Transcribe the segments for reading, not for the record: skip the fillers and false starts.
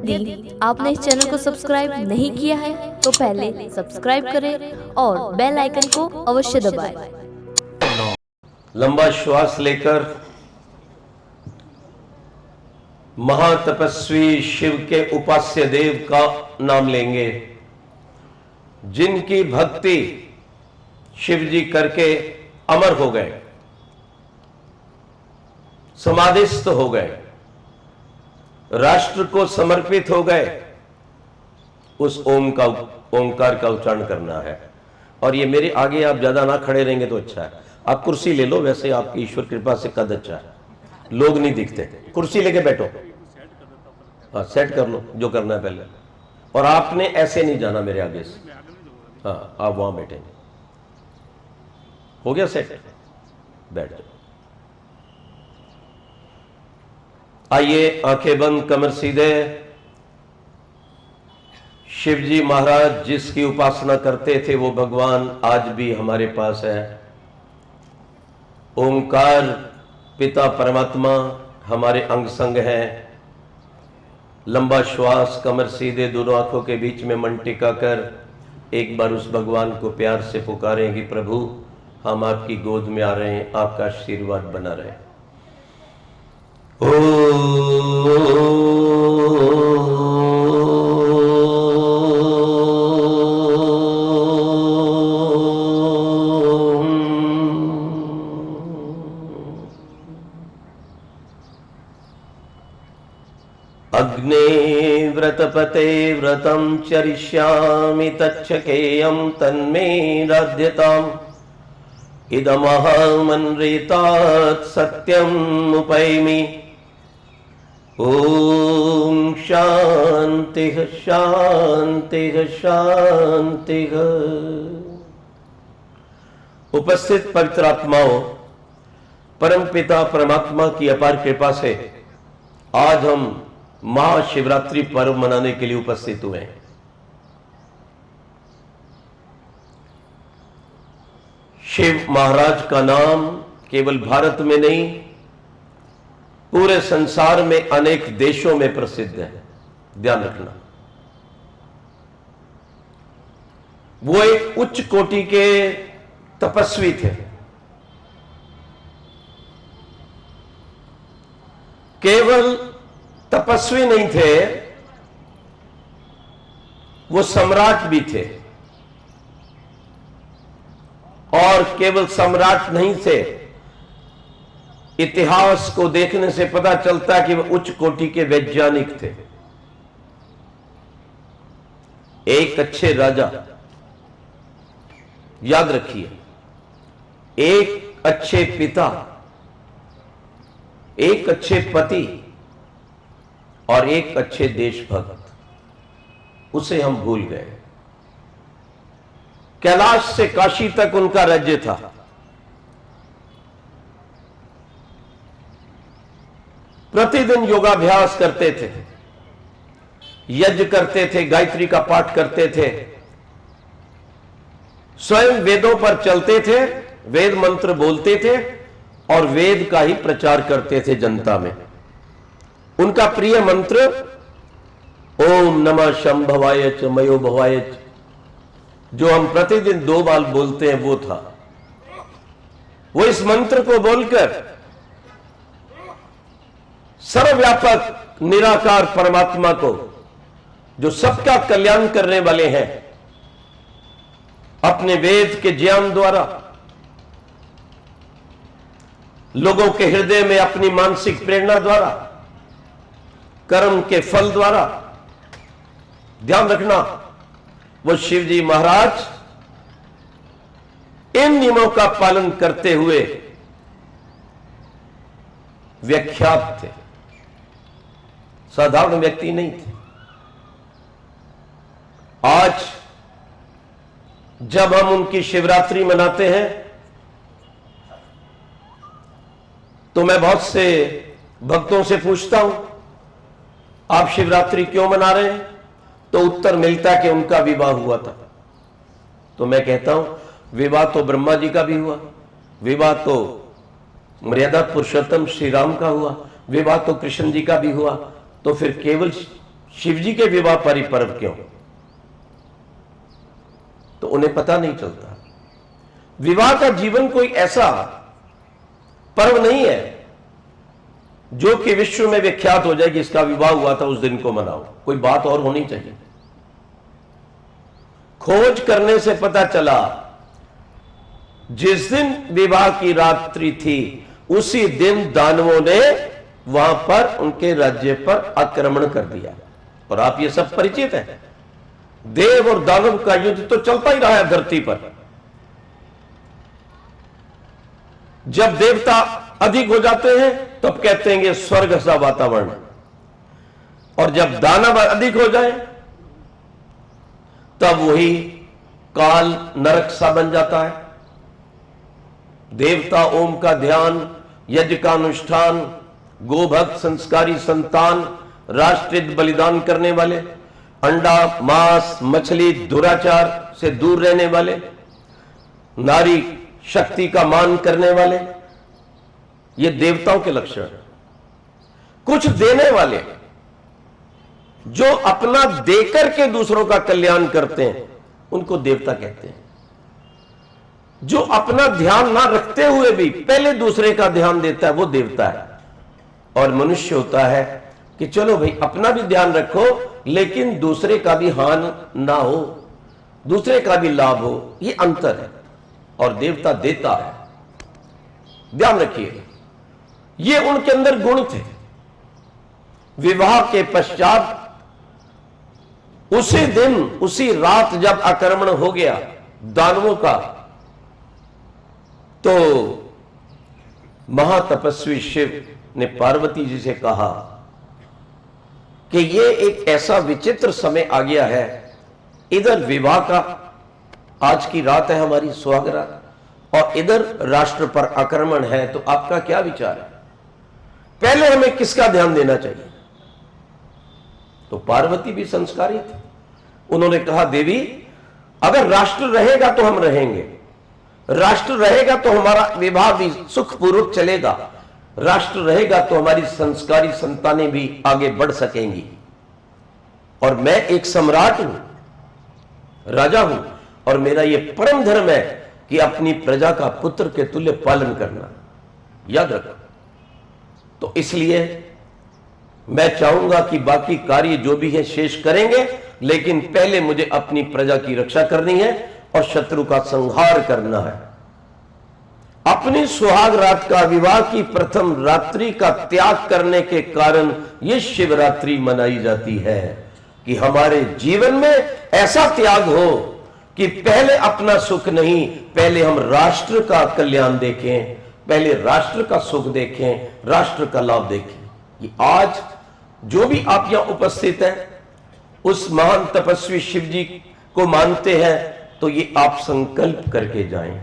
यदि आपने इस चैनल को सब्सक्राइब नहीं किया है तो पहले सब्सक्राइब करें और बेल आइकन को अवश्य दबाएं। लंबा श्वास लेकर महातपस्वी शिव के उपास्य देव का नाम लेंगे, जिनकी भक्ति शिव जी करके अमर हो गए, समाधिस्थ हो गए, राष्ट्र को समर्पित हो गए। उस ओंकार का उच्चारण करना है। और ये मेरे आगे आप ज्यादा ना खड़े रहेंगे तो अच्छा है। आप कुर्सी ले लो, वैसे आपकी ईश्वर कृपा से कद अच्छा है, लोग नहीं दिखते। कुर्सी लेके बैठो, हाँ सेट कर लो जो करना है पहले। और आपने ऐसे नहीं जाना मेरे आगे से, हाँ आप वहां बैठेंगे। हो गया सेट, बैठ जाओ। आइए आंखें बंद, कमर सीधे। शिव जी महाराज जिसकी उपासना करते थे वो भगवान आज भी हमारे पास है। ओंकार पिता परमात्मा हमारे अंग संग है। लंबा श्वास, कमर सीधे, दोनों आंखों के बीच में मन टिका कर एक बार उस भगवान को प्यार से पुकारें कि प्रभु हम आपकी गोद में आ रहे हैं, आपका आशीर्वाद बना रहे। अग्ने व्रतपते व्रतं चरिष्यामि तच्छकेयं तन्मे राध्यताम् इदमहमन्रेतात् सत्यम् उपैमि। ओम शांति शांति शांति। उपस्थित पवित्र आत्माओं, परम पिता परमात्मा की अपार कृपा से आज हम महाशिवरात्रि पर्व मनाने के लिए उपस्थित हुए हैं। शिव महाराज का नाम केवल भारत में नहीं, पूरे संसार में अनेक देशों में प्रसिद्ध है। ध्यान रखना, वो एक उच्च कोटि के तपस्वी थे। केवल तपस्वी नहीं थे, वो सम्राट भी थे। और केवल सम्राट नहीं थे, इतिहास को देखने से पता चलता है कि वह उच्च कोटि के वैज्ञानिक थे। एक अच्छे राजा, याद रखिए, एक अच्छे पिता, एक अच्छे पति और एक अच्छे देशभक्त, उसे हम भूल गए। कैलाश से काशी तक उनका राज्य था। प्रतिदिन योगाभ्यास करते थे, यज्ञ करते थे, गायत्री का पाठ करते थे, स्वयं वेदों पर चलते थे, वेद मंत्र बोलते थे और वेद का ही प्रचार करते थे जनता में। उनका प्रिय मंत्र ओम नमः शंभवाय च मयो भवाय च, जो हम प्रतिदिन 2 बार बोलते हैं, वो था। वो इस मंत्र को बोलकर सर्वव्यापक निराकार परमात्मा को, जो सबका कल्याण करने वाले हैं, अपने वेद के ज्ञान द्वारा लोगों के हृदय में अपनी मानसिक प्रेरणा द्वारा, कर्म के फल द्वारा, ध्यान रखना, वो शिव जी महाराज इन नियमों का पालन करते हुए व्याख्यात थे, साधारण व्यक्ति नहीं थे। आज जब हम उनकी शिवरात्रि मनाते हैं तो मैं बहुत से भक्तों से पूछता हूं, आप शिवरात्रि क्यों मना रहे हैं? तो उत्तर मिलता है कि उनका विवाह हुआ था। तो मैं कहता हूं, विवाह तो ब्रह्मा जी का भी हुआ, विवाह तो मर्यादा पुरुषोत्तम श्री राम का हुआ, विवाह तो कृष्ण जी का भी हुआ, तो फिर केवल शिवजी के विवाह परिपर्व क्यों? तो उन्हें पता नहीं चलता। विवाह का जीवन कोई ऐसा पर्व नहीं है जो कि विश्व में विख्यात हो जाए कि इसका विवाह हुआ था, उस दिन को मनाओ। कोई बात और होनी चाहिए। खोज करने से पता चला जिस दिन विवाह की रात्रि थी उसी दिन दानवों ने वहां पर उनके राज्य पर आक्रमण कर दिया। और आप ये सब परिचित हैं, देव और दानव का युद्ध तो चलता ही रहा है धरती पर। जब देवता अधिक हो जाते हैं तब कहते हैं स्वर्ग सा वातावरण, और जब दानव अधिक हो जाए तब वही काल नरक सा बन जाता है। देवता ओम का ध्यान, यज्ञ का अनुष्ठान, गोभक्त संस्कारी संतान, राष्ट्रहित बलिदान करने वाले, अंडा मांस मछली दुराचार से दूर रहने वाले, नारी शक्ति का मान करने वाले, ये देवताओं के लक्षण। कुछ देने वाले जो अपना देकर के दूसरों का कल्याण करते हैं उनको देवता कहते हैं। जो अपना ध्यान ना रखते हुए भी पहले दूसरे का ध्यान देता है वो देवता है। और मनुष्य होता है कि चलो भाई अपना भी ध्यान रखो लेकिन दूसरे का भी हानि ना हो, दूसरे का भी लाभ हो, ये अंतर है। और देवता देता है। ध्यान रखिए, ये उनके अंदर गुण थे। विवाह के पश्चात उसी दिन उसी रात जब आक्रमण हो गया दानवों का, तो महातपस्वी शिव ने पार्वती जी से कहा कि ये एक ऐसा विचित्र समय आ गया है, इधर विवाह का आज की रात है हमारी सुहाग रात, और इधर राष्ट्र पर आक्रमण है, तो आपका क्या विचार है? पहले हमें किसका ध्यान देना चाहिए? तो पार्वती भी संस्कारी थी। उन्होंने कहा देवी, अगर राष्ट्र रहेगा तो हम रहेंगे, राष्ट्र रहेगा तो हमारा विवाह भी सुखपूर्वक चलेगा, राष्ट्र रहेगा तो हमारी संस्कारी संतानें भी आगे बढ़ सकेंगी। और मैं एक सम्राट हूं, राजा हूं, और मेरा यह परम धर्म है कि अपनी प्रजा का पुत्र के तुल्य पालन करना। याद रखो। तो इसलिए मैं चाहूंगा कि बाकी कार्य जो भी है शेष करेंगे, लेकिन पहले मुझे अपनी प्रजा की रक्षा करनी है और शत्रु का संहार करना है। अपनी सुहाग रात का, विवाह की प्रथम रात्रि का त्याग करने के कारण यह शिवरात्रि मनाई जाती है कि हमारे जीवन में ऐसा त्याग हो कि पहले अपना सुख नहीं, पहले हम राष्ट्र का कल्याण देखें, पहले राष्ट्र का सुख देखें, राष्ट्र का लाभ देखें। ये आज जो भी आप यहां उपस्थित हैं उस महान तपस्वी शिव जी को मानते हैं, तो ये आप संकल्प करके जाएं।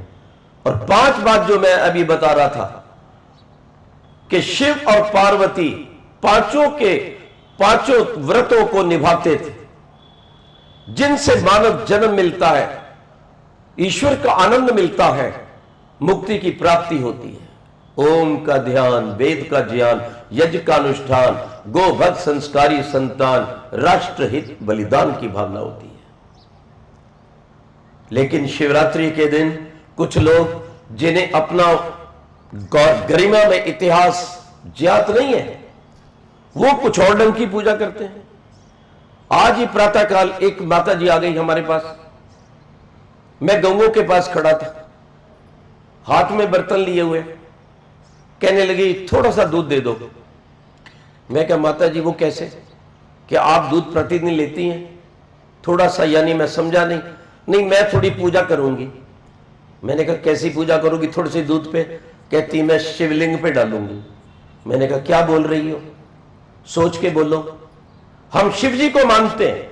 और 5 बात जो मैं अभी बता रहा था कि शिव और पार्वती पांचों के पांचों व्रतों को निभाते थे, जिनसे मानव जन्म मिलता है, ईश्वर का आनंद मिलता है, मुक्ति की प्राप्ति होती है। ओम का ध्यान, वेद का ज्ञान, यज्ञ का अनुष्ठान, गोभक्त संस्कारी संतान, राष्ट्रहित बलिदान की भावना होती है। लेकिन शिवरात्रि के दिन कुछ लोग जिन्हें अपना गरिमा में इतिहास ज्ञात नहीं है, वो कुछ और ढंग की पूजा करते हैं। आज ही प्रातःकाल एक माता जी आ गई हमारे पास। मैं गंगों के पास खड़ा था, हाथ में बर्तन लिए हुए, कहने लगी थोड़ा सा दूध दे दो। मैं कहा माता जी वो कैसे, क्या आप दूध प्रतिदिन लेती हैं? थोड़ा सा, यानी मैं समझा नहीं। नहीं, मैं थोड़ी पूजा करूंगी। मैंने कहा कैसी पूजा करोगी थोड़े से दूध पे? कहती मैं शिवलिंग पे डालूंगी। मैंने कहा क्या बोल रही हो, सोच के बोलो। हम शिव जी को मानते हैं,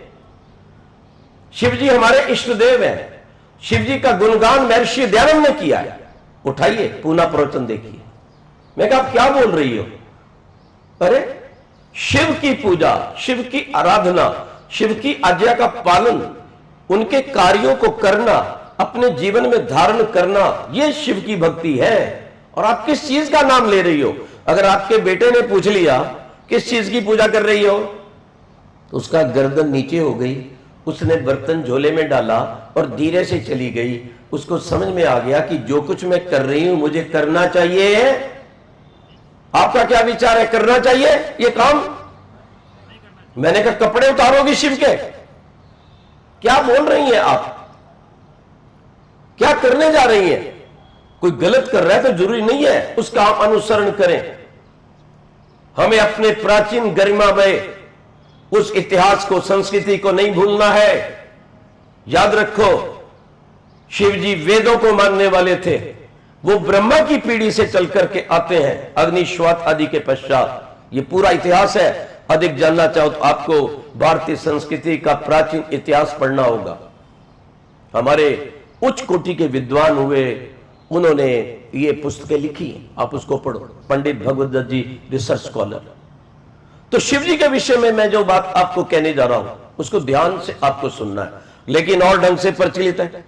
शिव जी हमारे इष्ट देव हैं। शिव जी का गुणगान महर्षि दयानंद ने किया है, उठाइए पूना प्रवचन देखिए। मैं कहा आप क्या बोल रही हो? अरे शिव की पूजा, शिव की आराधना, शिव की आज्ञा का पालन, उनके कार्यों को करना, अपने जीवन में धारण करना, यह शिव की भक्ति है। और आप किस चीज का नाम ले रही हो? अगर आपके बेटे ने पूछ लिया किस चीज की पूजा कर रही हो, तो उसका गर्दन नीचे हो गई, उसने बर्तन झोले में डाला और धीरे से चली गई। उसको समझ में आ गया कि जो कुछ मैं कर रही हूं मुझे करना चाहिए। आपका क्या विचार है, करना चाहिए ये काम? मैंने कहा कपड़े उतारोगी शिव के? क्या बोल रही हैं आप, क्या करने जा रही हैं? कोई गलत कर रहा है तो जरूरी नहीं है उसका आप अनुसरण करें। हमें अपने प्राचीन गरिमामय उस इतिहास को, संस्कृति को नहीं भूलना है। याद रखो, शिव जी वेदों को मानने वाले थे। वो ब्रह्मा की पीढ़ी से चल करके आते हैं, अग्निश्वात आदि के पश्चात। ये पूरा इतिहास है। अधिक जानना चाहो तो आपको भारतीय संस्कृति का प्राचीन इतिहास पढ़ना होगा। हमारे उच्च कोटि के विद्वान हुए, उन्होंने ये पुस्तकें लिखी, आप उसको पढ़ो। पंडित भगवत दत्त जी, रिसर्च स्कॉलर। तो शिव जी के विषय में मैं जो बात आपको कहने जा रहा हूं उसको ध्यान से आपको सुनना है, लेकिन और ढंग से प्रचलित है।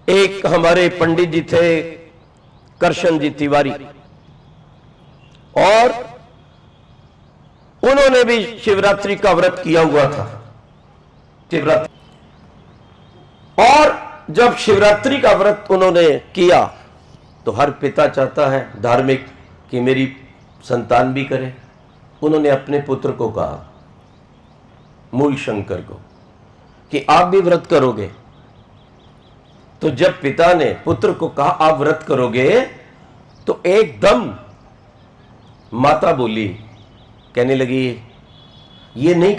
एक हमारे पंडित जी थे करशन जी तिवारी, और उन्होंने भी शिवरात्रि का व्रत किया हुआ था। शिवरात्रि, और जब शिवरात्रि का व्रत उन्होंने किया तो हर पिता चाहता है धार्मिक कि मेरी संतान भी करे। उन्होंने अपने पुत्र को कहा, मूल शंकर को, कि आप भी व्रत करोगे। तो जब पिता ने पुत्र को कहा आप व्रत करोगे, तो एकदम माता बोली, कहने लगी ये नहीं